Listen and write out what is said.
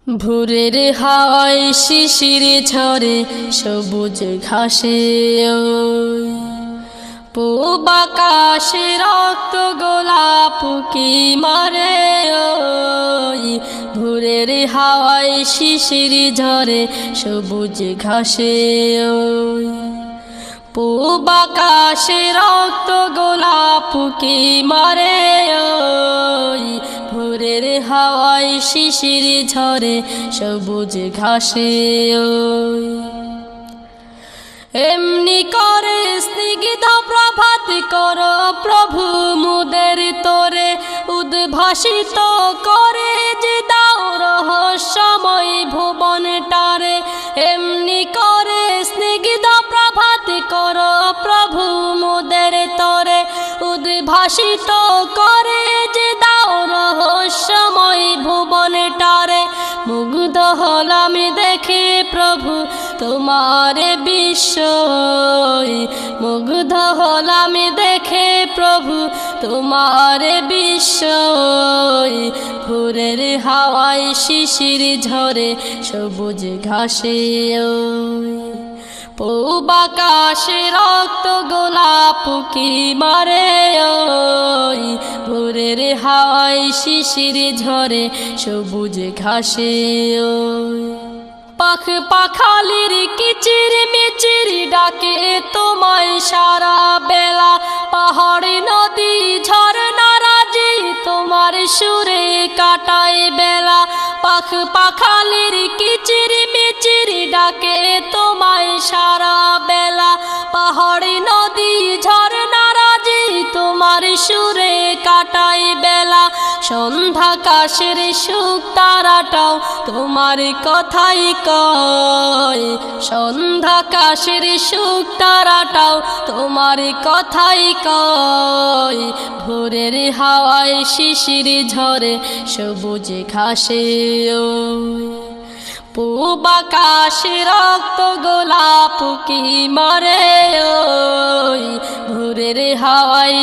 ভোরের হাওয়ায় শিশির ঝরে সবুজ ঘাসে পূব আকাশে রক্ত গোলাপ কি মারে ভোরের হাওয়ায় শিশির ঝরে সবুজ ঘাসে পূব আকাশে রক্ত গোলাপ কি মারে ভোরের হাওয়ায় শিশির ঝরে সবুজ ঘাসে এমনি করে স্নিগ্ধ প্রভাত কর প্রভু মুদের তোরে উদ্ভাসিত করে যে দাও রহস্যময় ভুবনটারে এমনি করে স্নিগ্ধ প্রভাত কর প্রভু মুদের তোরে উদ্ভাসিত করে যে দাও রহস্যময় ভুবনটারে মুগ্ধ হলাম দেখে প্রভু তোমার বিস্ময় মুগ্ধ হলাম দেখে প্রভু তোমার বিস্ময় ভোরের হাওয়ায় শিশির ঝরে সবুজ ঘাসে পূব আকাশে রক্ত গোলাপ কি মারে ভোরের হাওয়ায় শিশির ঝরে সবুজ ঘাসে পাখ পাখালির কিচির মিচির ডাকে তোমায় সারা বেলা পাহাড় নদী ঝরনারাজি তোমার সুরে কাটায় বেলা পাখ পাখালির কিচির মিচির ডাকে তোমায় সারা বেলা পাহাড় নদী ঝরনারাজি তোমার সুরে কাটায় বেলা সন্ধ্যা কাশের সুখ তারাটাও তোমার কথাই কয় সন্ধ্যা কাশের সুখ তারাটাও তোমার কথাই কয় ভোরের হাওয়ায় শিশির ঝরে সবুজ ঘাসে পূব আকাশে রক্ত গোলাপ কি মারে ভোরের হাওয়ায়